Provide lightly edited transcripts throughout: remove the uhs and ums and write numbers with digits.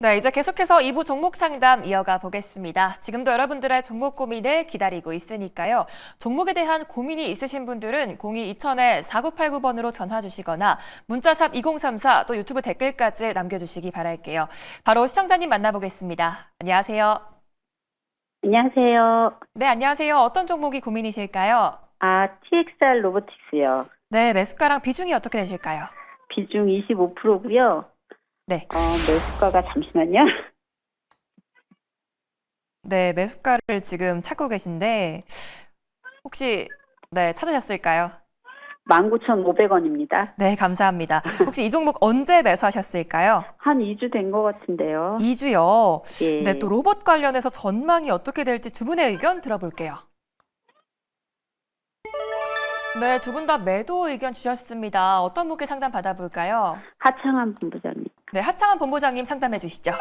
네, 이제 계속해서 2부 종목 상담 이어가 보겠습니다. 지금도 여러분들의 종목 고민을 기다리고 있으니까요. 종목에 대한 고민이 있으신 분들은 02-2000-4989번으로 전화 주시거나 문자샵 2034 또 유튜브 댓글까지 남겨주시기 바랄게요. 바로 시청자님 만나보겠습니다. 안녕하세요. 안녕하세요. 네, 안녕하세요. 어떤 종목이 고민이실까요? TXR 로보틱스요. 네, 매수가랑 비중이 어떻게 되실까요? 비중 25%고요. 네. 매수가가 잠시만요. 네, 매수가를 지금 찾고 계신데 혹시 찾으셨을까요? 19,500원입니다. 네, 감사합니다. 혹시 이 종목 언제 매수하셨을까요? 한 2주 된 것 같은데요. 2주요. 예. 네, 또 로봇 관련해서 전망이 어떻게 될지 두 분의 의견 들어볼게요. 네, 두 분 다 매도 의견 주셨습니다. 어떤 분께 상담 받아볼까요? 하창한 본부장님. 네, 하창한 본부장님 상담해 주시죠.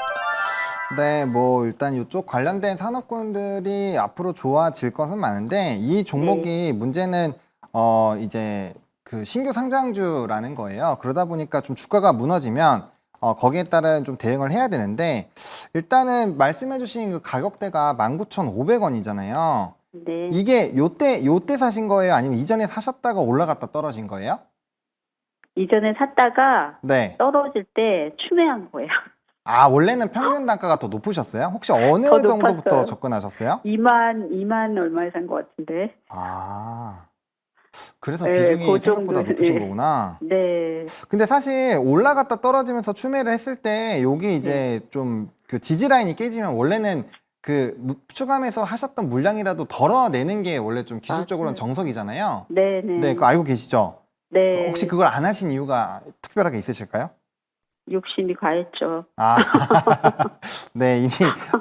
네, 뭐 일단 이쪽 관련된 산업군들이 앞으로 좋아질 것은 많은데 이 종목이 문제는 이제 그 신규 상장주라는 거예요. 그러다 보니까 좀 주가가 무너지면 거기에 따른 좀 대응을 해야 되는데 일단은 말씀해주신 그 가격대가 19,500원이잖아요. 네. 이게 요때 사신 거예요? 아니면 이전에 사셨다가 올라갔다 떨어진 거예요? 이전에 샀다가 네. 떨어질 때 추매한 거예요. 아, 원래는 평균 단가가 더 높으셨어요? 혹시 어느 더 정도부터 높았어요. 접근하셨어요? 2만 얼마에 산 것 같은데. 아, 그래서 네, 비중이 그 생각보다 정도, 높으신 예. 거구나. 네. 근데 사실 올라갔다 떨어지면서 추매를 했을 때 여기 이제 좀 그 지지 라인이 깨지면 원래는 그 추가매수 하셨던 물량이라도 덜어내는 게 원래 좀 기술적으로는 정석이잖아요. 네네. 네, 그거 알고 계시죠? 네. 혹시 그걸 안 하신 이유가 특별하게 있으실까요? 욕심이 과했죠. 아, 네, 이미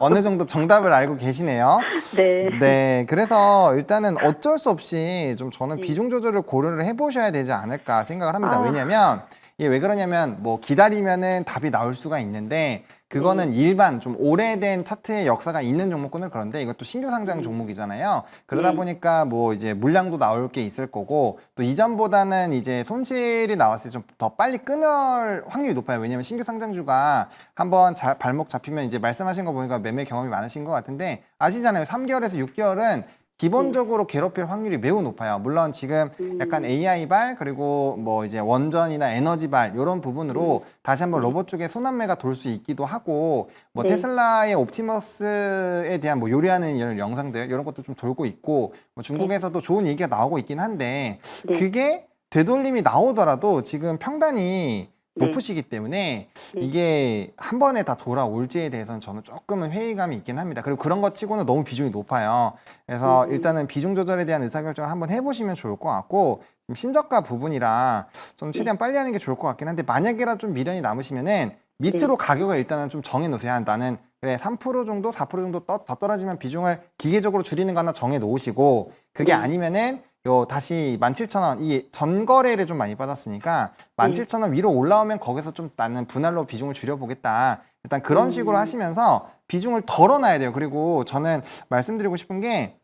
어느 정도 정답을 알고 계시네요. 네. 네, 그래서 일단은 어쩔 수 없이 좀 저는 네. 비중 조절을 고려를 해보셔야 되지 않을까 생각을 합니다. 아. 왜냐면 이게 왜 그러냐면 뭐 기다리면은 답이 나올 수가 있는데 그거는 일반 좀 오래된 차트의 역사가 있는 종목군은 그런데 이것도 신규 상장 종목이잖아요. 그러다 네. 보니까 뭐 이제 물량도 나올 게 있을 거고 또 이전보다는 이제 손실이 나왔을 때 좀 더 빨리 끊을 확률이 높아요. 왜냐면 신규 상장주가 한번 발목 잡히면 이제 말씀하신 거 보니까 매매 경험이 많으신 것 같은데 아시잖아요. 3개월에서 6개월은 기본적으로 괴롭힐 확률이 매우 높아요. 물론 지금 약간 AI발 그리고 뭐 이제 원전이나 에너지발 이런 부분으로 다시 한번 로봇 쪽에 순환매가 돌 수 있기도 하고 뭐 네. 테슬라의 옵티머스에 대한 뭐 요리하는 이런 영상들 이런 것도 좀 돌고 있고 뭐 중국에서도 좋은 얘기가 나오고 있긴 한데 네. 그게 되돌림이 나오더라도 지금 평단이 네. 높으시기 때문에 네. 이게 한 번에 다 돌아올지에 대해서는 저는 조금은 회의감이 있긴 합니다. 그리고 그런 것 치고는 너무 비중이 높아요. 그래서 일단은 비중 조절에 대한 의사결정을 한번 해보시면 좋을 것 같고 지금 신저가 부분이라 좀 최대한 빨리 하는 게 좋을 것 같긴 한데 만약에라도 좀 미련이 남으시면은 밑으로 가격을 일단은 좀 정해 놓으세요. 나는 그래 3% 정도, 4% 정도 더 떨어지면 비중을 기계적으로 줄이는 거 하나 정해 놓으시고 그게 아니면은 요 다시 17,000원 이 전거래를 좀 많이 받았으니까 17,000원 위로 올라오면 거기서 좀 나는 분할로 비중을 줄여보겠다. 일단 그런 식으로 하시면서 비중을 덜어놔야 돼요. 그리고 저는 말씀드리고 싶은 게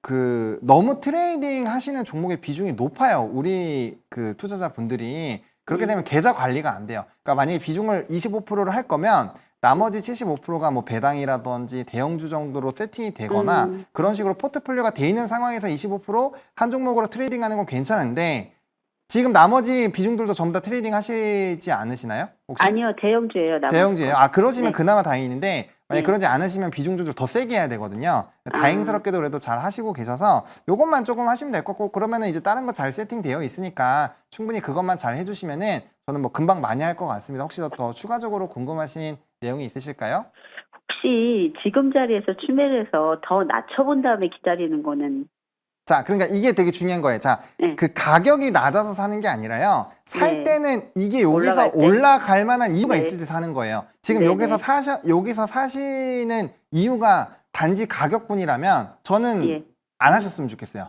그 너무 트레이딩 하시는 종목의 비중이 높아요. 우리 그 투자자분들이 그렇게 되면 계좌 관리가 안 돼요. 그러니까 만약에 비중을 25%를 할 거면 나머지 75%가 뭐 배당이라든지 대형주 정도로 세팅이 되거나 그런 식으로 포트폴리오가 돼 있는 상황에서 25%한 종목으로 트레이딩하는 건 괜찮은데 지금 나머지 비중들도 전부 다 트레이딩 하시지 않으시나요? 혹시? 아니요, 대형주예요. 나머지 대형주예요? 거. 아, 그러시면 네. 그나마 다행인데 만약 네. 그러지 않으시면 비중 조절 더 세게 해야 되거든요. 다행스럽게도 그래도 잘 하시고 계셔서 요것만 조금 하시면 될 것 같고 그러면은 이제 다른 거 잘 세팅되어 있으니까 충분히 그것만 잘 해주시면은 저는 뭐 금방 많이 할 것 같습니다. 혹시 더 추가적으로 궁금하신 내용이 있으실까요? 혹시 지금 자리에서 추매를 해서 더 낮춰본 다음에 기다리는 거는 자, 그러니까 이게 되게 중요한 거예요. 자, 네. 그 가격이 낮아서 사는 게 아니라요. 살 네. 때는 이게 여기서 올라갈 때? 올라갈 만한 이유가 네. 있을 때 사는 거예요. 지금 네네. 여기서 사시는 이유가 단지 가격뿐이라면 저는 예. 안 하셨으면 좋겠어요.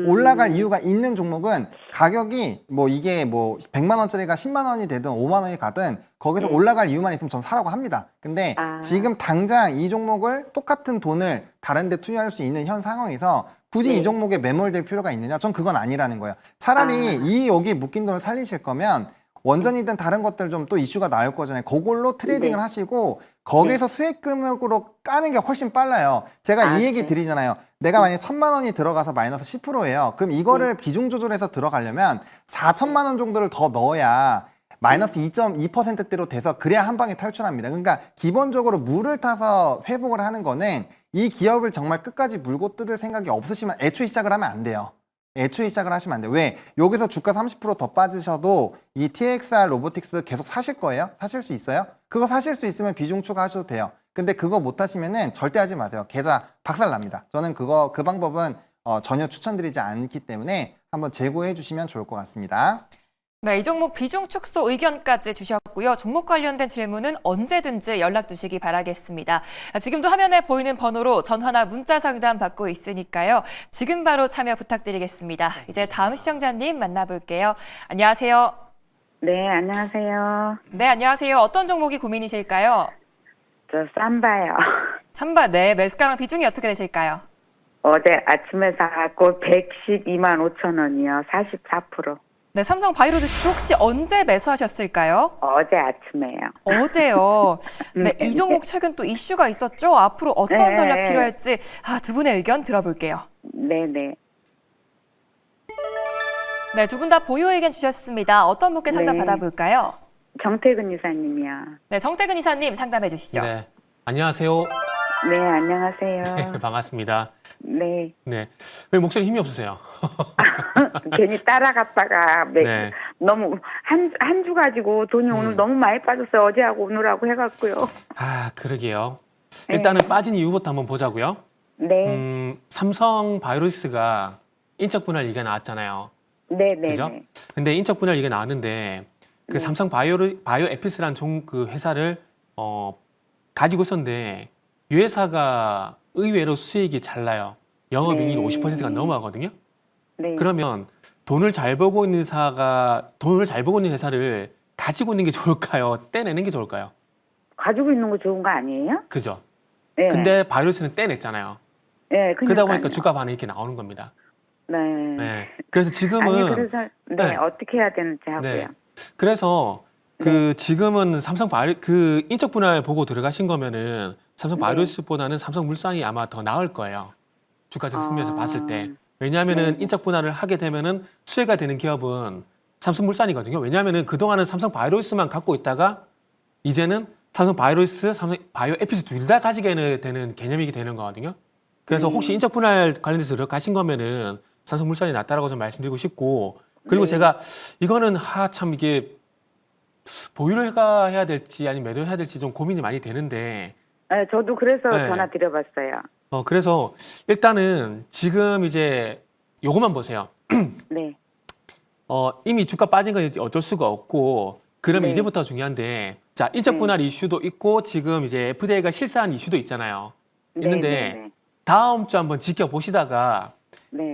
올라갈 이유가 있는 종목은 가격이 뭐 이게 뭐 100만 원짜리가 10만 원이 되든 5만 원이 가든 거기서 네. 올라갈 이유만 있으면 전 사라고 합니다. 근데 지금 당장 이 종목을 똑같은 돈을 다른 데 투자할 수 있는 현 상황에서 굳이 네. 이 종목에 매몰될 필요가 있느냐? 전 그건 아니라는 거예요. 차라리 이 여기 묶인 돈을 살리실 거면 원전이든 다른 것들 좀 또 이슈가 나올 거잖아요. 그걸로 트레이딩을 네. 하시고 거기서 수익 금액으로 까는 게 훨씬 빨라요. 제가 아, 이 얘기 네. 드리잖아요. 내가 만약에 1,000만 원이 들어가서 마이너스 10%예요. 그럼 이거를 비중 조절해서 들어가려면 4천만 원 정도를 더 넣어야 마이너스 2.2%대로 돼서 그래야 한 방에 탈출합니다. 그러니까 기본적으로 물을 타서 회복을 하는 거는 이 기업을 정말 끝까지 물고 뜯을 생각이 없으시면 애초에 시작을 하면 안 돼요. 애초에 시작을 하시면 안 돼요. 왜? 여기서 주가 30%더 빠지셔도 이 TXR 로보틱스 계속 사실 거예요? 사실 수 있어요? 그거 사실 수 있으면 비중 추가하셔도 돼요. 근데 그거 못 하시면은 절대 하지 마세요. 계좌 박살 납니다. 저는 그 방법은 전혀 추천드리지 않기 때문에 한번 재고해 주시면 좋을 것 같습니다. 네, 이 종목 비중 축소 의견까지 주셨고요. 종목 관련된 질문은 언제든지 연락 주시기 바라겠습니다. 지금도 화면에 보이는 번호로 전화나 문자 상담 받고 있으니까요. 지금 바로 참여 부탁드리겠습니다. 이제 다음 시청자님 만나볼게요. 안녕하세요. 네, 안녕하세요. 네, 안녕하세요. 어떤 종목이 고민이실까요? 저 쌈바요. 삼바, 네, 매수가랑 비중이 어떻게 되실까요? 어제 아침에 사갖고 112만 5천 원이요. 44%. 네, 삼성 바이오로직스 혹시 언제 매수하셨을까요? 어제 아침에요. 어제요. 네, 이 종목 최근 또 이슈가 있었죠? 앞으로 어떤 네. 전략 필요할지 두 분의 의견 들어볼게요. 네네. 네, 두 분 다 보유 의견 주셨습니다. 어떤 분께 상담 네. 받아볼까요? 정태근 이사님이요. 네, 정태근 이사님 상담해 주시죠. 네, 안녕하세요. 네, 안녕하세요. 네, 반갑습니다. 네. 네, 왜 목소리 힘이 없으세요? 괜히 따라갔다가 네. 너무 한 주 가지고 돈이 오늘 너무 많이 빠졌어요. 어제하고 오늘하고 해갖고요. 아, 그러게요. 일단은 빠진 이유부터 한번 보자고요. 네. 삼성 바이오로직스가 인적 분할 얘기가 나왔잖아요. 네네. 그죠? 근데 인적 분할 얘기가 나왔는데 그 삼성 바이오에피스라는 그 회사를 가지고 있었는데 이 회사가 의외로 수익이 잘 나요. 영업이익률 네. 50%가 넘어가거든요. 네. 그러면 돈을 잘 벌고 있는 회사를 가지고 있는 게 좋을까요? 떼내는 게 좋을까요? 가지고 있는 거 좋은 거 아니에요? 그죠? 네. 근데 바이오스는 떼냈잖아요. 네, 그러다 보니까 그러니까요. 주가 반응이 이렇게 나오는 겁니다. 네. 네. 그래서 지금은 아니 그래서 네, 네. 어떻게 해야 되는지 하고요. 네. 그래서 지금은 그 인적 분할 보고 들어가신 거면은 삼성 바이오로직스보다는 삼성물산이 아마 더 나을 거예요. 주가적 측면에서 봤을 때. 왜냐하면은 인적 분할을 하게 되면은 수혜가 되는 기업은 삼성물산이거든요. 왜냐하면은 그동안은 삼성 바이오로직스만 갖고 있다가 이제는 삼성 바이오로직스, 삼성 바이오에피스 둘 다 가지게 되는 개념이게 되는 거거든요. 그래서 혹시 인적 분할 관련돼서 들어가신 거면은 삼성물산이 낫다라고 좀 말씀드리고 싶고, 그리고 제가 이거는 참 이게 보유를 해야 될지 아니면 매도해야 될지 좀 고민이 많이 되는데, 네, 저도 그래서 네. 전화 드려봤어요. 그래서 일단은 지금 이제 요것만 보세요. 네. 이미 주가 빠진 건 이제 어쩔 수가 없고, 그러면 네. 이제부터 중요한데, 자, 인적 분할 이슈도 있고, 지금 이제 FDA가 실사한 이슈도 있잖아요. 있는데, 네. 다음 주 한번 지켜보시다가, 네.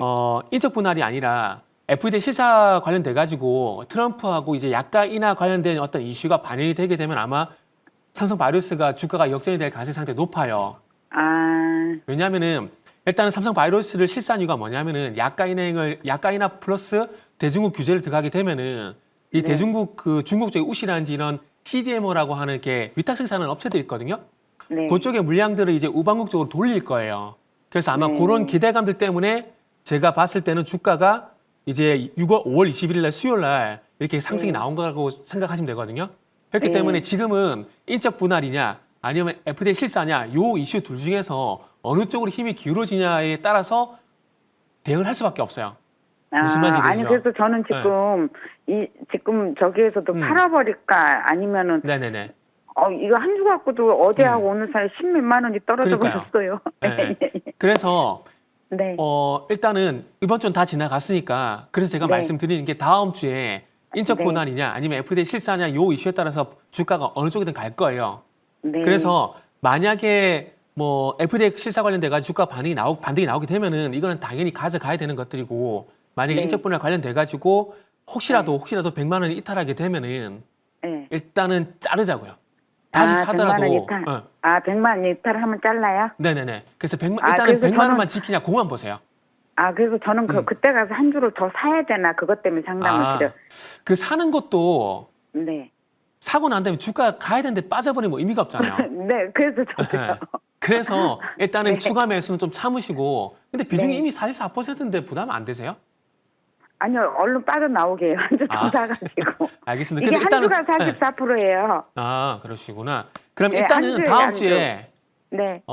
인적 분할이 아니라 FDA 실사 관련돼 가지고 트럼프하고 이제 약가 인하 관련된 어떤 이슈가 반영이 되게 되면 아마 삼성 바이오로직스가 주가가 역전이 될 가능성이 상당히 높아요. 아, 왜냐하면은 일단은 삼성 바이오로직스를 실사한 이유가 뭐냐면은 약가 인하 플러스 대중국 규제를 들어가게 되면은 이 네. 대중국 그 중국 쪽에 우시라든지 이런 CDMO라고 하는 게 위탁 생산하는 업체들이 있거든요. 네. 그쪽의 물량들을 이제 우방국 쪽으로 돌릴 거예요. 그래서 아마 네. 그런 기대감들 때문에 제가 봤을 때는 주가가 이제 5월 21일 날 수요일 날 이렇게 상승이 나온 거라고 생각하시면 되거든요. 그렇기 네. 때문에 지금은 인적 분할이냐 아니면 FDA 실사냐 요 이슈 둘 중에서 어느 쪽으로 힘이 기울어지냐에 따라서 대응을 할 수밖에 없어요. 무슨 말인지 아니 되죠? 그래서 저는 지금 저기에서도 팔아버릴까 아니면은 네네네. 이거 한 주 갖고도 어제하고 오늘 사이 10몇만 원이 떨어져 그러니까요. 버렸어요. 네. 그래서 네. 일단은 이번 주는 다 지나갔으니까 그래서 제가 네. 말씀드리는 게 다음 주에 인적 네. 분할이냐 아니면 FDA 실사냐 요 이슈에 따라서 주가가 어느 쪽이든 갈 거예요. 네. 그래서 만약에 뭐 FDA 실사 관련돼 가지고 주가 반등이 나오게 되면은 이거는 당연히 가져가야 되는 것들이고 만약에 네. 인적 분할 관련돼 가지고 혹시라도 100만 원이 이탈하게 되면은 네. 일단은 자르자고요. 다시 100만 사더라도 원 이탈. 100만 원 이탈하면 잘라요? 네네네. 그래서 일단은 그래서 100만 저는- 원만 지키냐 그거만 보세요. 그래서 저는 그때 가서 한 주를 더 사야 되나 그것 때문에 상담을 드려. 그 사는 것도 네. 사고 난 다음에 주가 가야 되는데 빠져버리면 뭐 의미가 없잖아요. 네, 그래서 저도요. 그래서 일단은 네. 추가 매수는 좀 참으시고, 근데 비중이 네. 이미 44%인데 부담 안 되세요? 아니요, 얼른 빠져나오게 해요. 한 주 더 아. 사가지고. 알겠습니다. 이게 그래서 한 일단은 주가 네. 44%예요. 아, 그러시구나. 그럼 네, 일단은 한 주에 다음 한 주. 주에 네.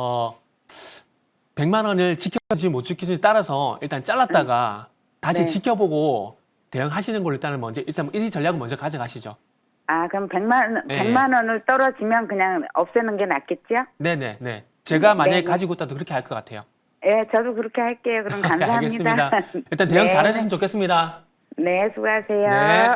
100만 원을 지켜주지 못 지켜주지 따라서 일단 잘랐다가 다시 네. 지켜보고 대응하시는 걸로 일단은 먼저 일단 1위 전략은 먼저 가져가시죠. 아, 그럼 100만 네. 100만 원을 떨어지면 그냥 없애는 게 낫겠죠? 네네 네. 제가 네, 만약에 네. 가지고 있다도 그렇게 할 것 같아요. 예, 저도 그렇게 할게요. 그럼 감사합니다. 알겠습니다. 일단 대응 네. 잘하셨으면 좋겠습니다. 네, 수고하세요. 네.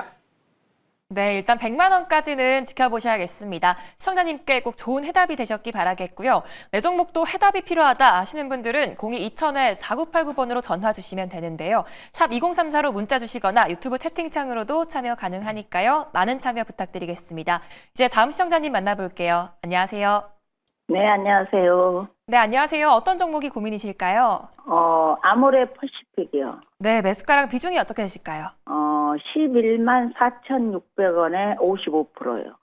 네, 일단 100만 원까지는 지켜보셔야겠습니다. 시청자님께 꼭 좋은 해답이 되셨기 바라겠고요. 내 종목도 해답이 필요하다 하시는 분들은 02-2000-4989번으로 전화 주시면 되는데요. 샵 2034로 문자 주시거나 유튜브 채팅창으로도 참여 가능하니까요. 많은 참여 부탁드리겠습니다. 이제 다음 시청자님 만나볼게요. 안녕하세요. 네, 안녕하세요. 네, 안녕하세요. 어떤 종목이 고민이실까요? 아모레 퍼시픽이요. 네, 매수가랑 비중이 어떻게 되실까요? 11만 4,600원에 55%요.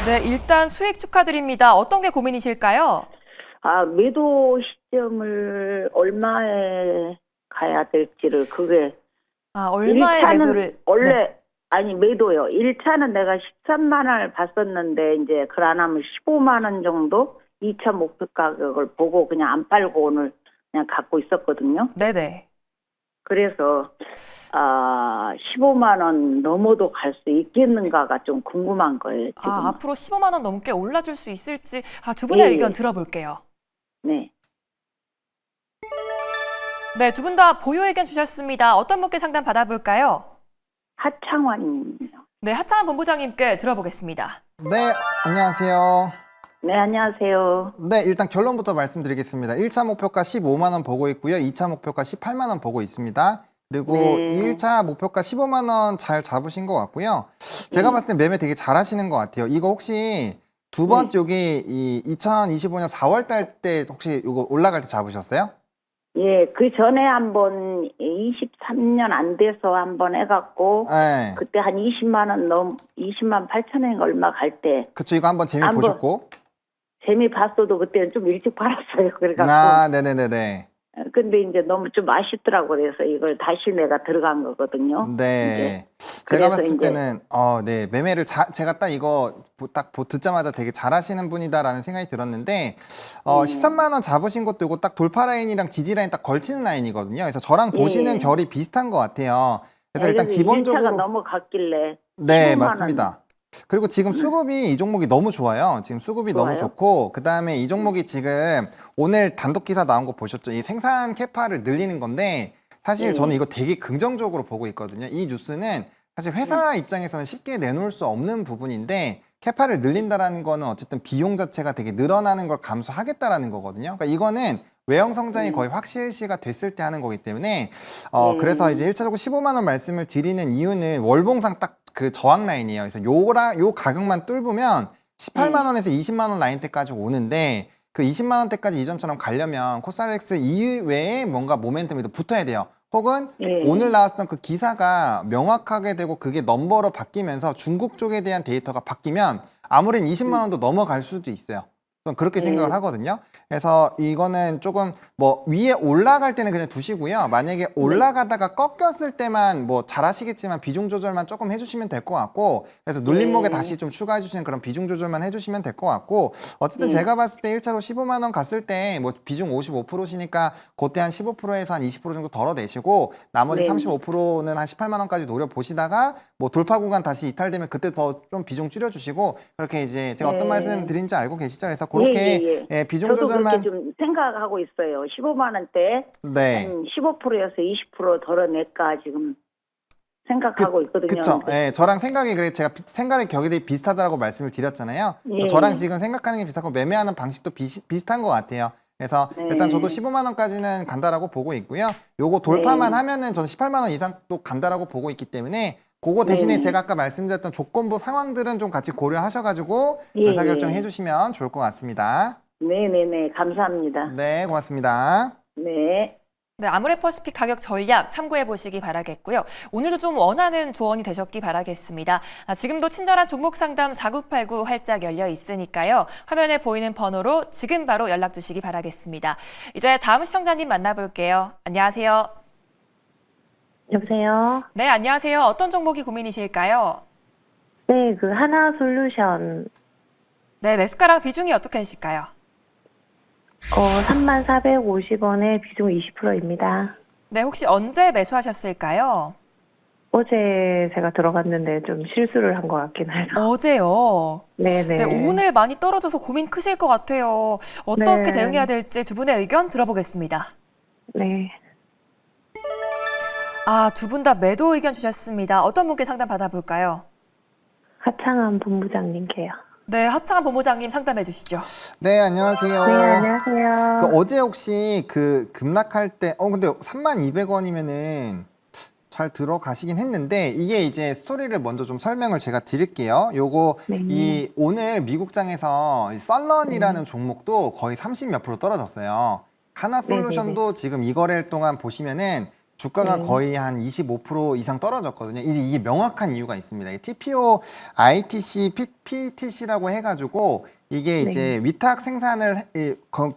네, 일단 수익 축하드립니다. 어떤 게 고민이실까요? 매도 시점을 얼마에 가야 될지를 그게 얼마의 1차는 매도를 원래 네. 아니 매도요. 1차는 내가 13만 원을 봤었는데 이제 그걸 안 하면 15만 원 정도 2차 목표 가격을 보고 그냥 안 팔고 오늘 그냥 갖고 있었거든요. 네네. 그래서 15만 원 넘어도 갈 수 있겠는가가 좀 궁금한 거예요. 지금. 앞으로 15만 원 넘게 올라줄 수 있을지 두 분의 예. 의견 들어볼게요. 네. 네, 두 분 다 보유 의견 주셨습니다. 어떤 분께 상담 받아볼까요? 하창환님요. 네, 하창한 본부장님께 들어보겠습니다. 네, 안녕하세요. 네, 안녕하세요. 네, 일단 결론부터 말씀드리겠습니다. 1차 목표가 15만 원 보고 있고요. 2차 목표가 18만 원 보고 있습니다. 그리고 네. 1차 목표가 15만 원 잘 잡으신 것 같고요. 제가 봤을 때 매매 되게 잘하시는 것 같아요. 이거 혹시 두 번째 여기 이 2025년 4월 달 때 혹시 이거 올라갈 때 잡으셨어요? 예, 그 전에 한번 23년 안 돼서 한번 해갖고 네. 그때 한 20만 8천 원인가 얼마 갈 때 그쵸, 이거 한번 재미 한번 보셨고. 재미 봤어도 그때는 좀 일찍 팔았어요. 그래갖고 네네네네. 근데 이제 너무 좀 아쉽더라고 그래서 이걸 다시 내가 들어간 거거든요. 네. 이제. 제가 그래서 봤을 이제- 때는, 네, 매매를 제가 딱 이거 듣자마자 되게 잘하시는 분이다라는 생각이 들었는데, 13만 원 잡으신 것도 이거 딱 돌파 라인이랑 지지 라인 딱 걸치는 라인이거든요. 그래서 저랑 보시는 예. 결이 비슷한 것 같아요. 그래서 일단 그래서 기본적으로. 1차가 넘어갔길래 네, 15만 원. 맞습니다. 그리고 지금 수급이 이 종목이 너무 좋아요. 지금 수급이 너무 좋아요? 좋고, 그 다음에 이 종목이 지금 오늘 단독 기사 나온 거 보셨죠? 이 생산 캐파를 늘리는 건데, 사실 네. 저는 이거 되게 긍정적으로 보고 있거든요. 이 뉴스는 사실 회사 입장에서는 쉽게 내놓을 수 없는 부분인데, 캐파를 늘린다라는 거는 어쨌든 비용 자체가 되게 늘어나는 걸 감수하겠다라는 거거든요. 그러니까 이거는 외형 성장이 거의 확실시가 됐을 때 하는 거기 때문에 그래서 이제 1차적으로 15만 원 말씀을 드리는 이유는 월봉상 딱 그 저항 라인이에요. 그래서 요 가격만 뚫으면 18만 원에서 20만 원 라인 때까지 오는데 그 20만 원대까지 이전처럼 가려면 코스닥스 이외에 뭔가 모멘텀이 더 붙어야 돼요. 혹은 예. 오늘 나왔던 그 기사가 명확하게 되고 그게 넘버로 바뀌면서 중국 쪽에 대한 데이터가 바뀌면 아무래도 20만 원도 넘어갈 수도 있어요. 저는 그렇게 생각을 하거든요. 그래서 이거는 조금 뭐 위에 올라갈 때는 그냥 두시고요. 만약에 올라가다가 꺾였을 때만 뭐 잘하시겠지만 비중 조절만 조금 해주시면 될 것 같고, 그래서 눌림목에 다시 좀 추가해 주시는 그런 비중 조절만 해주시면 될 것 같고, 어쨌든 제가 봤을 때 1차로 15만 원 갔을 때 뭐 비중 55%시니까 그때 한 15%에서 한 20% 정도 덜어내시고 나머지 네. 35%는 한 18만 원까지 노려보시다가 뭐 돌파 구간 다시 이탈되면 그때 더 좀 비중 줄여주시고, 그렇게 이제 제가 어떤 네. 말씀 드린지 알고 계시죠? 그래서 그렇게 예. 비중 저도 조절만. 그렇게 좀 생각하고 있어요. 15만 원대 네. 한 15%에서 20% 덜어낼까 지금 생각하고 있거든요. 그쵸. 근데 예, 저랑 생각이 그래 제가 생각의 격이 비슷하다라고 말씀을 드렸잖아요. 예. 저랑 지금 생각하는 게 비슷하고 매매하는 방식도 비슷한 것 같아요. 그래서 네. 일단 저도 15만 원까지는 간다라고 보고 있고요. 요거 돌파만 네. 하면은 저는 18만 원 이상 또 간다라고 보고 있기 때문에 그거 대신에 네. 제가 아까 말씀드렸던 조건부 상황들은 좀 같이 고려하셔가지고 예, 의사결정해 주시면 좋을 것 같습니다. 네네네 감사합니다. 네, 고맙습니다. 네. 네, 아모레퍼시픽 가격 전략 참고해 보시기 바라겠고요. 오늘도 좀 원하는 조언이 되셨기 바라겠습니다. 지금도 친절한 종목 상담 4989 활짝 열려 있으니까요. 화면에 보이는 번호로 지금 바로 연락 주시기 바라겠습니다. 이제 다음 시청자님 만나볼게요. 안녕하세요. 여보세요? 네, 안녕하세요. 어떤 종목이 고민이실까요? 네, 그 하나솔루션, 네, 매수가랑 비중이 어떻게 되실까요? 3450원에 비중 20%입니다. 네, 혹시 언제 매수하셨을까요? 어제 제가 들어갔는데 좀 실수를 한 것 같긴 해서. 어제요. 네네. 네, 오늘 많이 떨어져서 고민 크실 것 같아요. 어떻게 네. 대응해야 될지 두 분의 의견 들어보겠습니다. 네. 두 분 다 매도 의견 주셨습니다. 어떤 분께 상담 받아볼까요? 하창한 본부장님께요. 네, 하창한 본부장님 상담해 주시죠. 네, 안녕하세요. 네, 안녕하세요. 그 어제 혹시 그 급락할 때, 근데 32,000원이면은 잘 들어가시긴 했는데, 이게 이제 스토리를 먼저 좀 설명을 제가 드릴게요. 요거, 네. 이 오늘 미국장에서 썰런이라는 종목도 거의 30 몇 프로 떨어졌어요. 하나솔루션도 지금 이 거래일 동안 보시면은 주가가 네. 거의 한 25% 이상 떨어졌거든요. 이게 명확한 이유가 있습니다. TPO, ITC, PTC라고 해가지고 이게 이제 위탁 생산을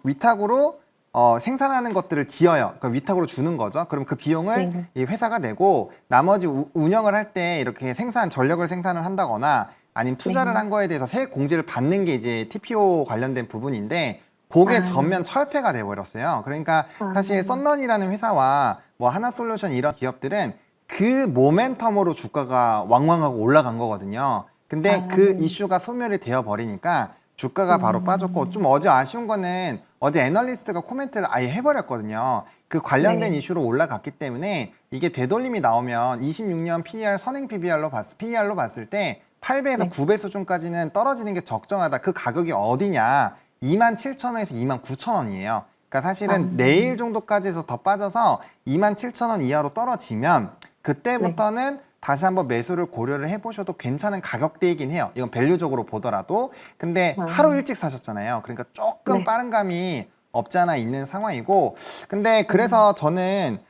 위탁으로 생산하는 것들을 지어요. 그 위탁으로 주는 거죠. 그럼 그 비용을 이 회사가 내고 나머지 운영을 할 때 이렇게 전력을 생산을 한다거나 아니면 투자를 한 거에 대해서 세액 공제를 받는 게 이제 TPO 관련된 부분인데 그게 전면 철폐가 돼버렸어요. 그러니까 사실 썬런이라는 회사와 뭐 하나솔루션 이런 기업들은 그 모멘텀으로 주가가 왕왕하고 올라간 거거든요. 근데 그 이슈가 소멸이 되어 버리니까 주가가 바로 빠졌고, 좀 어제 아쉬운 거는 어제 애널리스트가 코멘트를 아예 해버렸거든요. 그 관련된 이슈로 올라갔기 때문에 이게 되돌림이 나오면 26년 PER 선행 PBR로 봤을 때 8배에서 9배 수준까지는 떨어지는 게 적정하다. 그 가격이 어디냐? 27,000원에서 29,000원이에요. 그러니까 사실은 내일 정도까지 해서 더 빠져서 27,000원 이하로 떨어지면 그때부터는 다시 한번 매수를 고려를 해보셔도 괜찮은 가격대이긴 해요. 이건 밸류적으로 보더라도. 근데 하루 일찍 사셨잖아요. 그러니까 조금 빠른 감이 없지 않아 있는 상황이고. 근데 그래서 저는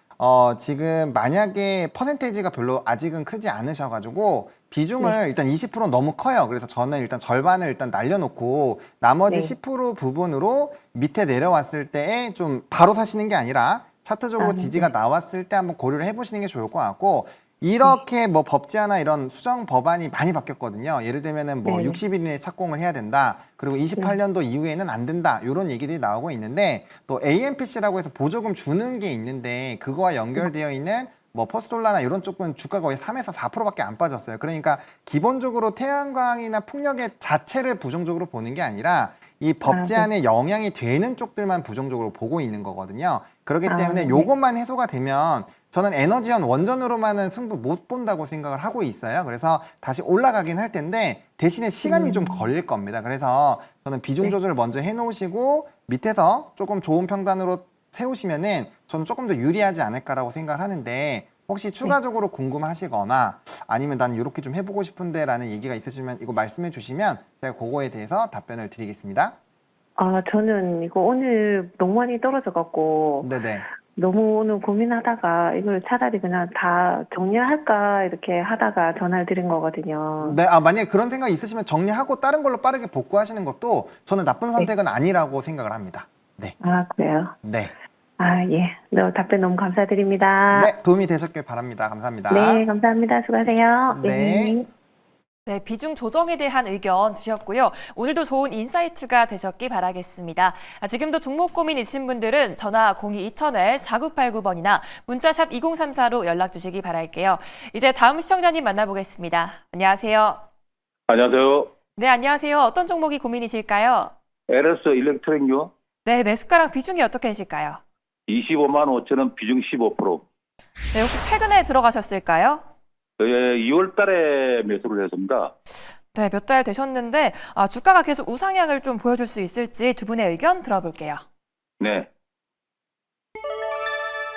지금 만약에 퍼센테이지가 별로 아직은 크지 않으셔가지고 비중을 일단 20% 너무 커요. 그래서 저는 일단 절반을 일단 날려놓고 나머지 10% 부분으로 밑에 내려왔을 때에 좀 바로 사시는 게 아니라 차트적으로 지지가 나왔을 때 한번 고려를 해보시는 게 좋을 것 같고, 이렇게 뭐 법제화나 이런 수정 법안이 많이 바뀌었거든요. 예를 들면은 뭐 60일 이내에 착공을 해야 된다. 그리고 28년도 이후에는 안 된다. 이런 얘기들이 나오고 있는데, 또 AMPC라고 해서 보조금 주는 게 있는데 그거와 연결되어 있는 뭐 퍼스톨라나 이런 쪽은 주가가 거의 3에서 4%밖에 안 빠졌어요. 그러니까 기본적으로 태양광이나 풍력의 자체를 부정적으로 보는 게 아니라 이 법제안에 영향이 되는 쪽들만 부정적으로 보고 있는 거거든요. 그렇기 때문에 요것만 해소가 되면 저는 에너지원 원전으로만은 승부 못 본다고 생각을 하고 있어요. 그래서 다시 올라가긴 할 텐데 대신에 시간이 좀 걸릴 겁니다. 그래서 저는 비중 조절을 먼저 해놓으시고 밑에서 조금 좋은 평단으로 세우시면은 저는 조금 더 유리하지 않을까라고 생각을 하는데, 혹시 추가적으로 궁금하시거나 아니면 난 이렇게 좀 해보고 싶은데 라는 얘기가 있으시면 이거 말씀해 주시면 제가 그거에 대해서 답변을 드리겠습니다. 저는 이거 오늘 너무 많이 떨어져갖고 네네. 너무 오늘 고민하다가 이걸 차라리 그냥 다 정리할까 이렇게 하다가 전화를 드린 거거든요. 네, 만약에 그런 생각이 있으시면 정리하고 다른 걸로 빠르게 복구하시는 것도 저는 나쁜 선택은 아니라고 생각을 합니다. 네. 그래요? 네. 예. 답변 너무 감사드립니다. 네, 도움이 되셨길 바랍니다. 감사합니다. 네, 감사합니다. 수고하세요. 네. 네, 비중 조정에 대한 의견 주셨고요. 오늘도 좋은 인사이트가 되셨기 바라겠습니다. 지금도 종목 고민 있으신 분들은 전화 02-2000-4989번이나 문자샵 2034로 연락 주시기 바랄게요. 이제 다음 시청자님 만나보겠습니다. 안녕하세요. 안녕하세요. 네, 안녕하세요. 어떤 종목이 고민이실까요? LS 일렉트릭요. 네, 매수가랑 비중이 어떻게 되실까요? 25만 5천원 비중 15%. 네, 혹시 최근에 들어가셨을까요? 2월 달에 매수를 했습니다. 네, 몇 달 되셨는데 주가가 계속 우상향을 좀 보여줄 수 있을지 두 분의 의견 들어볼게요. 네.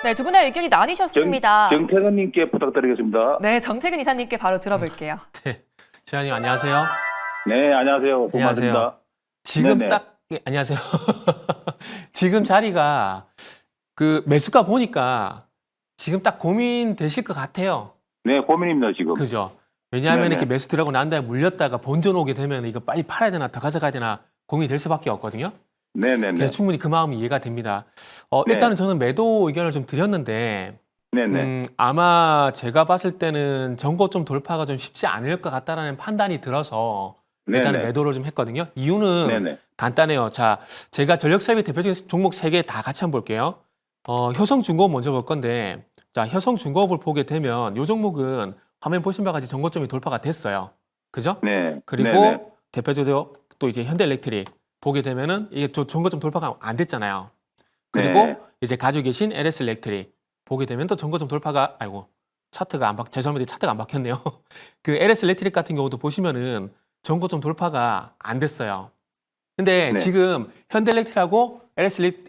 네, 두 분의 의견이 나뉘셨습니다. 정태근님께 부탁드리겠습니다. 네, 정태근 이사님께 바로 들어볼게요. 네. 시장님 안녕하세요. 네, 안녕하세요. 안녕하세요. 고맙습니다. 지금 네네. 딱 안녕하세요. 지금 자리가 그 매수가 보니까 지금 딱 고민되실 것 같아요. 네, 고민입니다, 지금. 그죠? 왜냐하면 네네. 이렇게 매수 들어가고 난 다음에 물렸다가 본전 오게 되면 이거 빨리 팔아야 되나 더 가져가야 되나 고민이 될 수밖에 없거든요. 네네네. 그래서 충분히 그 마음이 이해가 됩니다. 네. 일단은 저는 매도 의견을 좀 드렸는데 네네. 아마 제가 봤을 때는 전고점 돌파가 좀 쉽지 않을 것 같다라는 판단이 들어서 일단은 네네. 매도를 좀 했거든요. 이유는 네네. 간단해요. 자, 제가 전력사업의 대표적인 종목 3개 다 같이 한번 볼게요. 효성중공업 먼저 볼 건데, 자, 효성중공업을 보게 되면 이 종목은 화면 보신 바와 같이 전고점이 돌파가 됐어요. 그죠? 네. 그리고 네네. 대표적으로 또 이제 현대일렉트릭 보게 되면은 이게 전고점 돌파가 안 됐잖아요. 그리고 네. 이제 가지고 계신 LS일렉트릭 보게 되면 또 전고점 돌파가 차트가 죄송합니다. 차트가 안 박혔네요. 그 LS일렉트릭 같은 경우도 보시면은 전고점 돌파가 안 됐어요. 근데 네. 지금 현대일렉트릭하고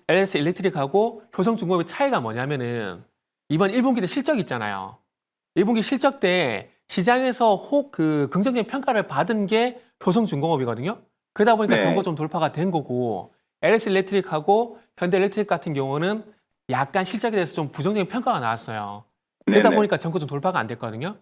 LS일렉트릭하고 효성중공업의 차이가 뭐냐면은 이번 1분기 때 실적 있잖아요. 1분기 실적 때 시장에서 그 긍정적인 평가를 받은 게 효성중공업이거든요. 그러다 보니까 네. 전고점 돌파가 된 거고 LS일렉트릭하고 현대일렉트릭 같은 경우는 약간 실적에 대해서 좀 부정적인 평가가 나왔어요. 그러다 네네. 보니까 전고점 돌파가 안 됐거든요.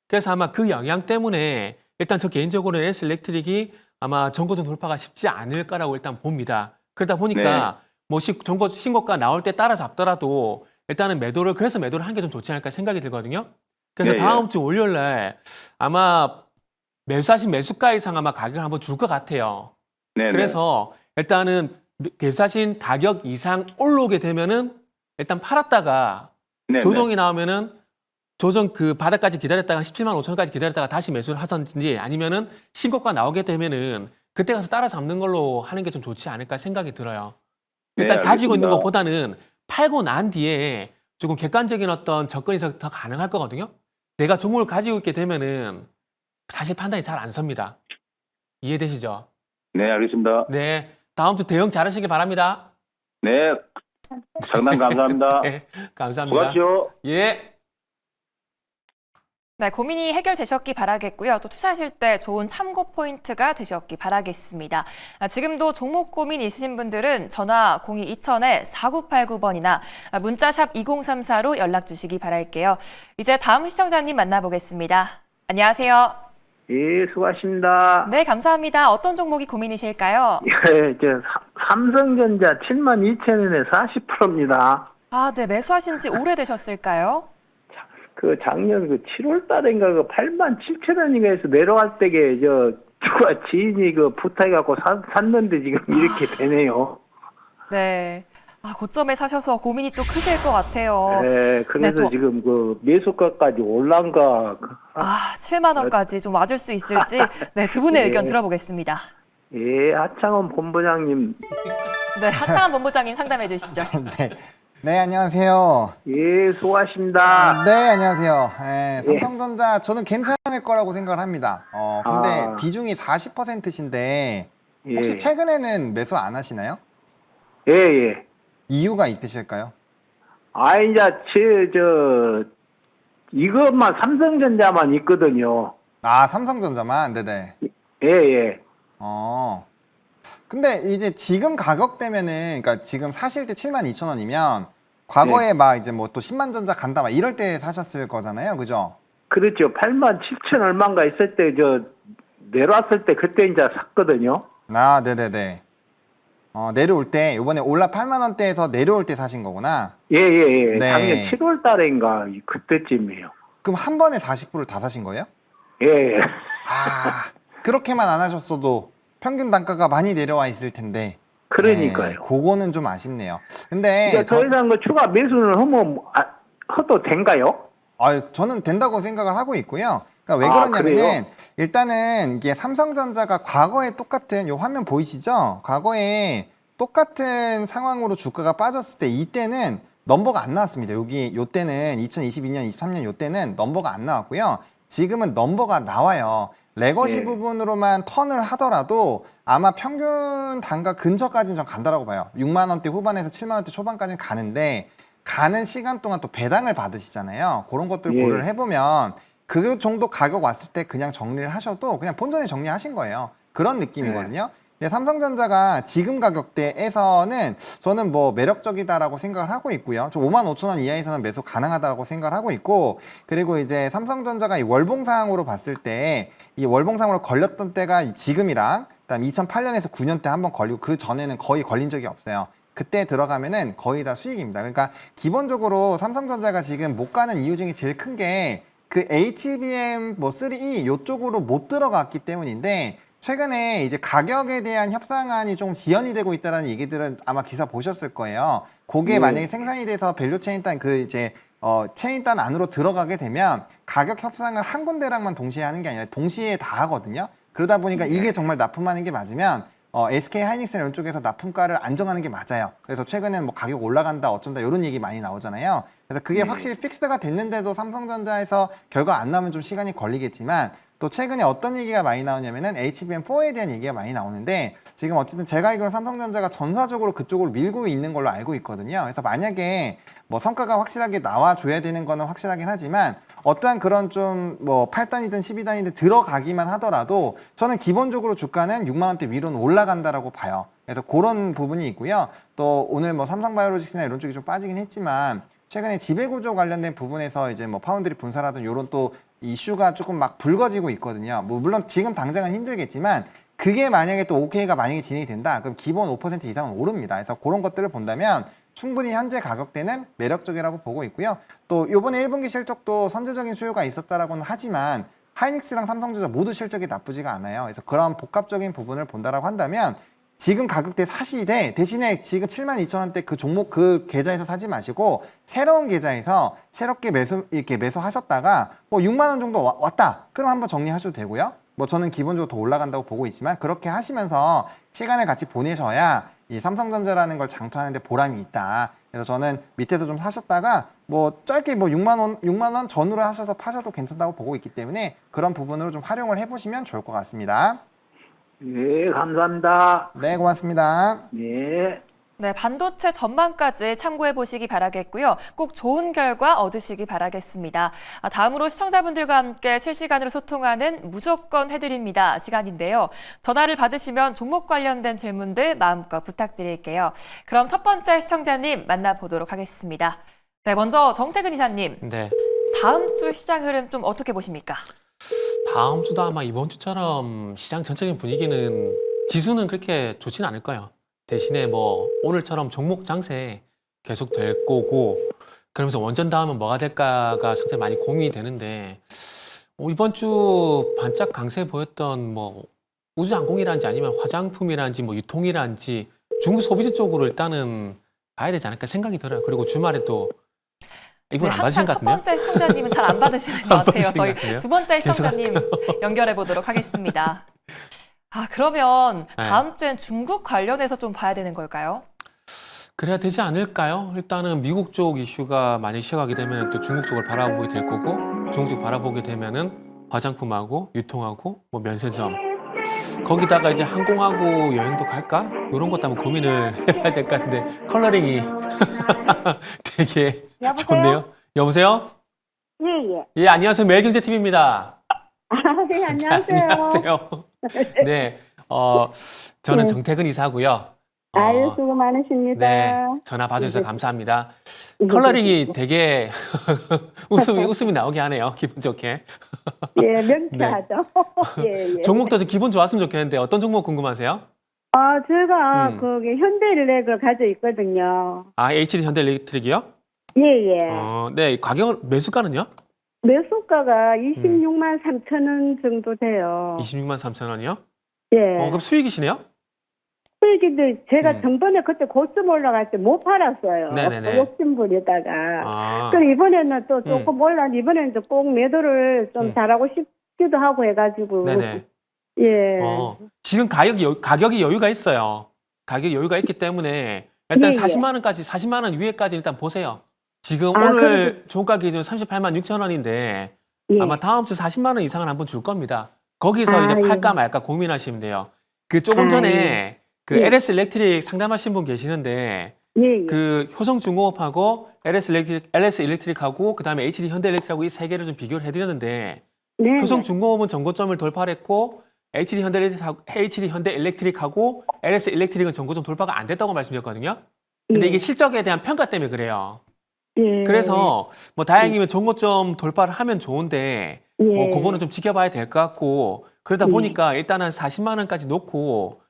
그래서 아마 그 영향 때문에 일단 저 개인적으로는 LS일렉트릭이 아마 전고점 돌파가 쉽지 않을 거라고 일단 봅니다. 그러다 보니까 뭐 신고가 나올 때 따라잡더라도 일단은 그래서 매도를 한 게 좀 좋지 않을까 생각이 들거든요. 그래서 예, 예. 다음 주 월요일 날 아마 매수하신 매수가 이상 아마 가격을 한번 줄 것 같아요. 네네. 그래서 일단은 매수하신 가격 이상 올라오게 되면은 일단 팔았다가 네네. 조정이 나오면은 조정 그 바닥까지 기다렸다가 17만 5천원까지 기다렸다가 다시 매수를 하든지 아니면은 신고가 나오게 되면은 그때 가서 따라잡는 걸로 하는 게 좀 좋지 않을까 생각이 들어요. 일단 네, 가지고 있는 알겠습니다. 것보다는 팔고 난 뒤에 조금 객관적인 어떤 접근이 더 가능할 거거든요. 내가 종목을 가지고 있게 되면은 사실 판단이 잘 안 섭니다. 이해되시죠? 네, 알겠습니다. 네. 다음 주 대응 잘하시길 바랍니다. 네. 상담 감사합니다. 네. 감사합니다. 수고하십시오. 예. 네, 고민이 해결되셨기 바라겠고요. 또 투자하실 때 좋은 참고 포인트가 되셨기 바라겠습니다. 지금도 종목 고민 있으신 분들은 전화 02-2000-4989번이나 문자샵 2034로 연락 주시기 바랄게요. 이제 다음 시청자님 만나보겠습니다. 안녕하세요. 예, 수고하십니다. 네, 감사합니다. 어떤 종목이 고민이실까요? 예, 삼성전자 72,000원에 40%입니다. 아, 네, 매수하신 지 오래되셨을까요? 그 작년 7월 달인가 87,000원인가 해서 내려갈 때게 누가 지인이 부탁해갖고 샀는데 지금 이렇게 되네요. 네. 아, 고점에 사셔서 고민이 또 크실 것 같아요. 네, 그래서 네, 또- 지금 매수가까지 올란가. 아, 7만 원까지 좀 와줄 수 있을지 네, 두 분의 네. 의견 들어보겠습니다. 예, 하창원 본부장님. 네, 하창한 본부장님 상담해 주시죠. 네. 네, 안녕하세요. 예, 수고하십니다. 네, 안녕하세요. 네, 삼성전자 저는 괜찮을 거라고 생각을 합니다. 근데 아. 비중이 40%신데 예. 혹시 최근에는 매수 안 하시나요? 예, 예. 이유가 있으실까요? 이것만 삼성전자만 있거든요. 아, 삼성전자만. 네네. 예, 예. 근데 이제 지금 가격대면은, 그러니까 지금 사실 때 72,000원이면 과거에 막 이제 뭐 또 10만 전자 간다 막 이럴 때 사셨을 거잖아요. 그죠? 그렇죠. 87,000 얼마인가 있을 때, 내려왔을 때 그때 이제 샀거든요. 아, 네네네. 내려올 때, 요번에 올라 8만 원대에서 내려올 때 사신 거구나. 예, 예, 예. 네. 작년 7월 달인가, 그때쯤이에요. 그럼 한 번에 40%를 다 사신 거예요? 예, 예. 아, 그렇게만 안 하셨어도 평균 단가가 많이 내려와 있을 텐데. 그러니까요. 네, 그거는 좀 아쉽네요. 근데 그러니까 더 이상 추가 매수는 해도 된가요? 저는 된다고 생각을 하고 있고요. 그러니까 왜 아, 그러냐면은 그래요? 일단은 이게 삼성전자가 과거에 똑같은 요 화면 보이시죠? 과거에 똑같은 상황으로 주가가 빠졌을 때 이때는 넘버가 안 나왔습니다. 요 때는 2022년, 23년 요 때는 넘버가 안 나왔고요. 지금은 넘버가 나와요. 레거시 예. 부분으로만 턴을 하더라도 아마 평균 단가 근처까지는 전 간다라고 봐요. 6만 원대 후반에서 7만 원대 초반까지는 가는데 가는 시간 동안 또 배당을 받으시잖아요. 그런 것들 예. 고려를 해보면 그 정도 가격 왔을 때 그냥 정리를 하셔도 그냥 본전에 정리하신 거예요. 그런 느낌이거든요. 근데 삼성전자가 지금 가격대에서는 저는 뭐 매력적이다라고 생각을 하고 있고요. 좀 55,000원 이하에서는 매수 가능하다고 생각을 하고 있고, 그리고 이제 삼성전자가 이 월봉상으로 봤을 때 이 월봉상으로 걸렸던 때가 지금이랑 그다음 2008년에서 9년 때 한번 걸리고 그 전에는 거의 걸린 적이 없어요. 그때 들어가면은 거의 다 수익입니다. 그러니까 기본적으로 삼성전자가 지금 못 가는 이유 중에 제일 큰 게 그 HBM 뭐 3E 요쪽으로 못 들어갔기 때문인데, 최근에 이제 가격에 대한 협상안이 좀 지연이 되고 있다는 얘기들은 아마 기사 보셨을 거예요. 그게 만약에 생산이 돼서 밸류체인 단 그 이제 체인 단 안으로 들어가게 되면 가격 협상을 한 군데랑만 동시에 하는 게 아니라 동시에 다 하거든요. 그러다 보니까 이게 정말 납품하는 게 맞으면 SK 하이닉스나 이런 쪽에서 납품가를 안정하는 게 맞아요. 그래서 최근에는 뭐 가격 올라간다 어쩐다 이런 얘기 많이 나오잖아요. 그래서 그게 확실히 픽스가 됐는데도 삼성전자에서 결과 안 나오면 좀 시간이 걸리겠지만, 또 최근에 어떤 얘기가 많이 나오냐면은 HBM4에 대한 얘기가 많이 나오는데, 지금 어쨌든 제가 알기로는 삼성전자가 전사적으로 그쪽으로 밀고 있는 걸로 알고 있거든요. 그래서 만약에 뭐 성과가 확실하게 나와줘야 되는 거는 확실하긴 하지만, 어떠한 그런 좀 뭐 8단이든 12단이든 들어가기만 하더라도 저는 기본적으로 주가는 6만 원대 위로는 올라간다라고 봐요. 그래서 그런 부분이 있고요. 또 오늘 뭐 삼성바이오로직스나 이런 쪽이 좀 빠지긴 했지만, 최근에 지배구조 관련된 부분에서 이제 뭐 파운드리 분사라든 이런 또 이슈가 조금 막 불거지고 있거든요. 뭐 물론 지금 당장은 힘들겠지만, 그게 만약에 또 OK가 만약에 진행이 된다, 그럼 기본 5% 이상은 오릅니다. 그래서 그런 것들을 본다면 충분히 현재 가격대는 매력적이라고 보고 있고요. 또 이번에 1분기 실적도 선제적인 수요가 있었다라고는 하지만 하이닉스랑 삼성전자 모두 실적이 나쁘지가 않아요. 그래서 그런 복합적인 부분을 본다라고 한다면 지금 가격대 사시되, 대신에 지금 72,000원대 그 종목 그 계좌에서 사지 마시고 새로운 계좌에서 새롭게 이렇게 매수하셨다가 뭐 6만 원 정도 왔다, 그럼 한번 정리하셔도 되고요. 뭐 저는 기본적으로 더 올라간다고 보고 있지만, 그렇게 하시면서 시간을 같이 보내셔야 이 삼성전자라는 걸 장투하는데 보람이 있다. 그래서 저는 밑에서 좀 사셨다가 뭐 짧게 뭐 6만 원 전후로 하셔서 파셔도 괜찮다고 보고 있기 때문에 그런 부분으로 좀 활용을 해보시면 좋을 것 같습니다. 네, 감사합니다. 네, 고맙습니다. 네. 네, 반도체 전망까지 참고해 보시기 바라겠고요. 꼭 좋은 결과 얻으시기 바라겠습니다. 다음으로 시청자분들과 함께 실시간으로 소통하는 무조건 해드립니다 시간인데요. 전화를 받으시면 종목 관련된 질문들 마음껏 부탁드릴게요. 그럼 첫 번째 시청자님 만나보도록 하겠습니다. 네, 먼저 정태근 이사님. 네. 다음 주 시장 흐름 좀 어떻게 보십니까? 다음 주도 아마 이번 주처럼 시장 전체적인 분위기는, 지수는 그렇게 좋지는 않을 거예요. 대신에 뭐 오늘처럼 종목 장세 계속 될 거고, 그러면서 원전 다음은 뭐가 될까가 상당히 많이 고민이 되는데, 이번 주 반짝 강세 보였던 뭐 우주항공이란지 아니면 화장품이란지 뭐 유통이란지 중국 소비재 쪽으로 일단은 봐야 되지 않을까 생각이 들어요. 그리고 주말에 또 이분 네, 안 받으신 것 첫 같네요. 번째 시청자님은 잘 안 받으시는 것 안 같아요. 받으신 저희 것 같아요. 두 번째 시청자님 연결해 보도록 하겠습니다. 그러면 네. 다음 주엔 중국 관련해서 좀 봐야 되는 걸까요? 그래야 되지 않을까요? 일단은 미국 쪽 이슈가 많이 시작하게 되면 또 중국 쪽을 바라보게 될 거고, 중국 쪽 바라보게 되면은 화장품하고 유통하고 뭐 면세점, 거기다가 이제 항공하고 여행도 갈까? 이런 것도 한번 고민을 해봐야 될 것 같은데, 컬러링이 되게 여보세요? 좋네요. 여보세요? 예. 예, 안녕하세요. 매일경제TV입니다. 네, 안녕하세요. 안녕하세요. 네, 저는 네. 정태근 이사고요. 아유, 수고 많으십니다. 네, 전화 봐주셔서 감사합니다. 컬러링이 되게 웃음이 나오게 하네요. 기분 좋게. 예, 명쾌하죠. 예. 종목도 기분 좋았으면 좋겠는데 어떤 종목 궁금하세요? 제가 거기 현대일렉을 가지고 있거든요. HD 현대일렉트릭이요? 예. 네, 가격 매수가는요? 매수가가 26만 3천 원 정도 돼요. 26만 3천 원이요? 예. 그럼 수익이시네요? 수익인데 제가 전번에 그때 고점 올라갈 때 못 팔았어요. 네네네. 욕심 부리다가. 아, 그럼 이번에는 또 조금 올라, 이번에는 꼭 매도를 좀 잘하고 싶기도 하고 해가지고. 네네. 예. 지금 가격이 여유가 있어요. 가격이 여유가 있기 때문에 일단 예. 40만 원 위에까지 일단 보세요. 지금 아, 오늘 종가 기준 38만 6천 원인데 예. 아마 다음 주 40만 원 이상은 한번 줄 겁니다. 거기서 아, 이제 예. 팔까 말까 고민하시면 돼요. 그 조금 전에 그 예. LS 일렉트릭 상담하신 분 계시는데, 예. 그 효성중공업하고 LS 일렉트릭하고 그다음에 HD 현대일렉트릭하고 이 세 개를 좀 비교를 해드렸는데, 네. 효성중공업은 전고점을 돌파했고 HD 현대일렉트릭하고 LS 일렉트릭은 전고점 돌파가 안 됐다고 말씀드렸거든요. 근데 이게 실적에 대한 평가 때문에 그래요. 예. 그래서 뭐 다행이면 전고점 돌파를 하면 좋은데 뭐 그거는 좀 지켜봐야 될 것 같고 그러다 보니까 일단은 40만 원까지 놓고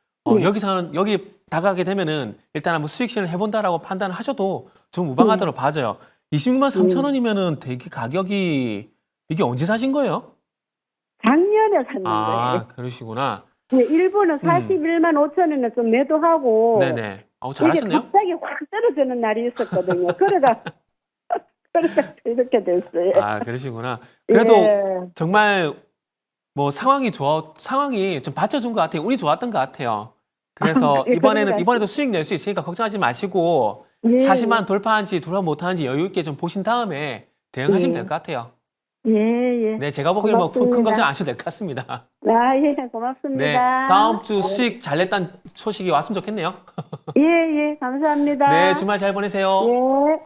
여기서는 여기 다가게 되면은 일단은 뭐 수익 실현을 해본다라고 판단하셔도 좀 무방하다고 봐져요. 26만 3천 원이면은 되게 가격이 이게 언제 사신 거예요? 작년에 샀는데. 아 그러시구나. 예, 일부는 41만 5천 원에 좀 매도하고. 네네. 아우 이게 잘하셨네요. 갑자기 확 떨어지는 날이 있었거든요. 그러다 이렇게 됐어요. 아 그러시구나. 그래도 예. 정말 뭐 상황이 좀 받쳐준 것 같아요. 운이 좋았던 것 같아요. 그래서 예, 이번에도 수익 낼 수 있으니까 걱정하지 마시고 예. 40만 돌파한지 돌파 못하는지 여유 있게 좀 보신 다음에 대응하시면 될 것 같아요. 예, 예. 네, 제가 보기엔 뭐 큰 고맙습니다. 걱정 안 하셔도 될 것 같습니다. 아, 예, 고맙습니다. 네, 다음 주 수익 잘 냈다는 소식이 왔으면 좋겠네요. 예, 예, 감사합니다. 네, 주말 잘 보내세요.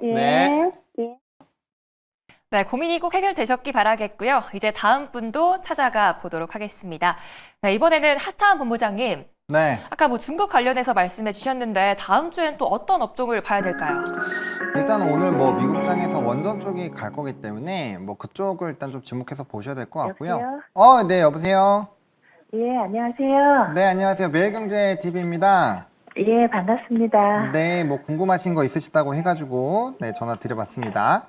예, 예. 네. 예. 네, 고민이 꼭 해결되셨기 바라겠고요. 이제 다음 분도 찾아가 보도록 하겠습니다. 네, 이번에는 하차한 본부장님. 네. 아까 뭐 중국 관련해서 말씀해 주셨는데 다음 주엔 또 어떤 업종을 봐야 될까요? 일단 오늘 뭐 미국장에서 원전 쪽이 갈 거기 때문에 뭐 그쪽을 일단 좀 주목해서 보셔야 될 것 같고요. 여보세요? 네, 여보세요. 예, 안녕하세요. 네, 안녕하세요. 매일경제 TV입니다. 예, 반갑습니다. 네, 뭐 궁금하신 거 있으시다고 해가지고 네, 전화 드려봤습니다.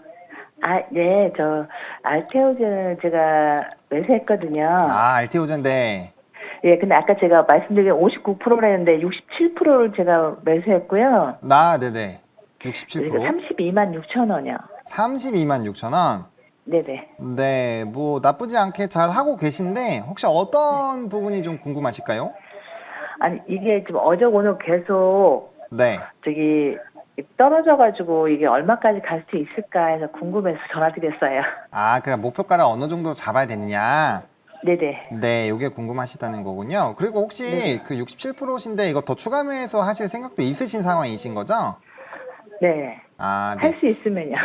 아, 네, 저 알테오젠을 제가 매수했거든요. 알티오젠, 네. 예, 근데 아까 제가 말씀드린 59%라 했는데 67%를 제가 매수했고요. 네네. 67%. 그리고 32만 6천 원이요. 32만 6천 원. 네네. 네, 뭐 나쁘지 않게 잘 하고 계신데 혹시 어떤 부분이 좀 궁금하실까요? 아니, 이게 지금 어제 오늘 계속 네. 저기 떨어져가지고 이게 얼마까지 갈 수 있을까 해서 궁금해서 전화드렸어요. 그러니까 목표가를 어느 정도 잡아야 되느냐. 네네. 네, 이게 궁금하시다는 거군요. 그리고 혹시 그 67%신데 이거 더 추가 매수 하실 생각도 있으신 상황이신 거죠? 네. 네. 할 수 있으면요.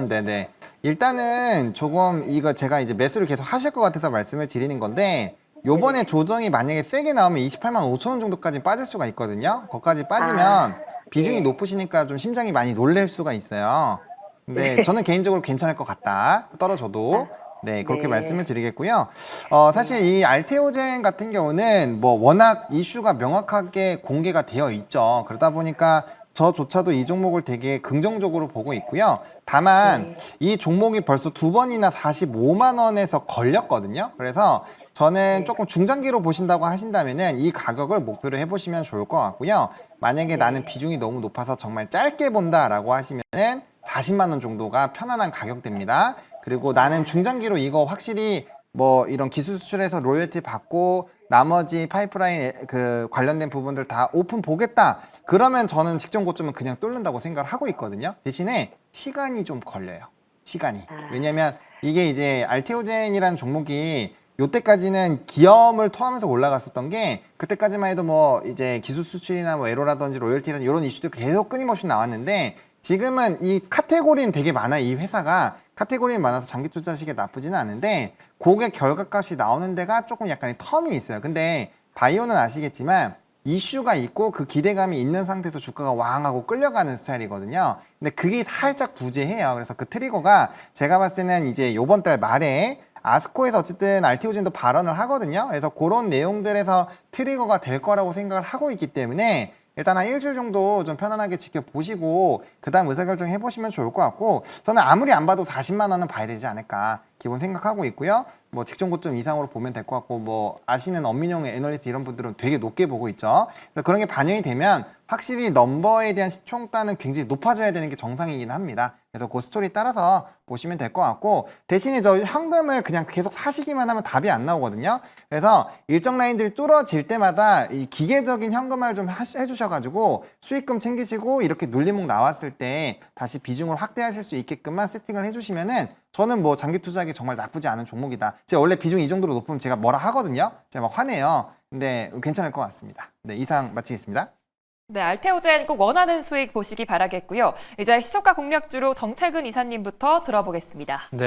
네네. 일단은 조금 이거 제가 이제 매수를 계속 하실 것 같아서 말씀을 드리는 건데 요번에 조정이 만약에 세게 나오면 28만 5천 원 정도까지 빠질 수가 있거든요. 거기까지 빠지면 비중이 높으시니까 좀 심장이 많이 놀랄 수가 있어요. 근데 저는 개인적으로 괜찮을 것 같다. 떨어져도. 네, 그렇게 말씀을 드리겠고요. 사실 이 알테오젠 같은 경우는 뭐 워낙 이슈가 명확하게 공개가 되어 있죠. 그러다 보니까 저조차도 이 종목을 되게 긍정적으로 보고 있고요. 다만 이 종목이 벌써 2번이나 45만 원에서 걸렸거든요. 그래서 저는 조금 중장기로 보신다고 하신다면은 이 가격을 목표로 해보시면 좋을 것 같고요. 만약에 나는 비중이 너무 높아서 정말 짧게 본다라고 하시면은 40만 원 정도가 편안한 가격대입니다. 그리고 나는 중장기로 이거 확실히 뭐 이런 기술 수출해서 로열티 받고 나머지 파이프라인 그 관련된 부분들 다 오픈 보겠다. 그러면 저는 직전 고점은 그냥 뚫는다고 생각을 하고 있거든요. 대신에 시간이 좀 걸려요. 시간이. 왜냐면 이게 이제 알테오젠이라는 종목이 요때까지는 기염을 토하면서 올라갔었던 게 그때까지만 해도 뭐 이제 기술 수출이나 뭐 에로라든지 로열티라든지 이런 이슈도 계속 끊임없이 나왔는데 지금은 이 카테고리는 되게 많아요. 이 회사가 카테고리는 많아서 장기 투자하시기에 나쁘지는 않은데 고객 결과값이 나오는 데가 조금 약간의 텀이 있어요. 근데 바이오는 아시겠지만 이슈가 있고 그 기대감이 있는 상태에서 주가가 왕하고 끌려가는 스타일이거든요. 근데 그게 살짝 부재해요. 그래서 그 트리거가 제가 봤을 때는 이제 요번 달 말에 아스코에서 어쨌든 알티오젠도 발언을 하거든요. 그래서 그런 내용들에서 트리거가 될 거라고 생각을 하고 있기 때문에 일단 한 일주일 정도 좀 편안하게 지켜보시고 그 다음 의사결정 해보시면 좋을 것 같고 저는 아무리 안 봐도 40만 원은 봐야 되지 않을까 기본 생각하고 있고요. 뭐 직전 고점 이상으로 보면 될 것 같고 뭐 아시는 엄민용 애널리스트 이런 분들은 되게 높게 보고 있죠. 그래서 그런 게 반영이 되면 확실히 넘버에 대한 시총가는 굉장히 높아져야 되는 게 정상이긴 합니다. 그래서 그 스토리 따라서 보시면 될 것 같고 대신에 저 현금을 그냥 계속 사시기만 하면 답이 안 나오거든요. 그래서 일정 라인들이 뚫어질 때마다 이 기계적인 현금화를 좀 해주셔가지고 수익금 챙기시고 이렇게 눌림목 나왔을 때 다시 비중을 확대하실 수 있게끔만 세팅을 해주시면은 저는 뭐 장기 투자하기 정말 나쁘지 않은 종목이다. 제가 원래 비중 이 정도로 높으면 제가 뭐라 하거든요. 제가 막 화내요. 근데 괜찮을 것 같습니다. 네, 이상 마치겠습니다. 네, 알테오젠 꼭 원하는 수익 보시기 바라겠고요. 이제 시초가 공략주로 정태근 이사님부터 들어보겠습니다. 네.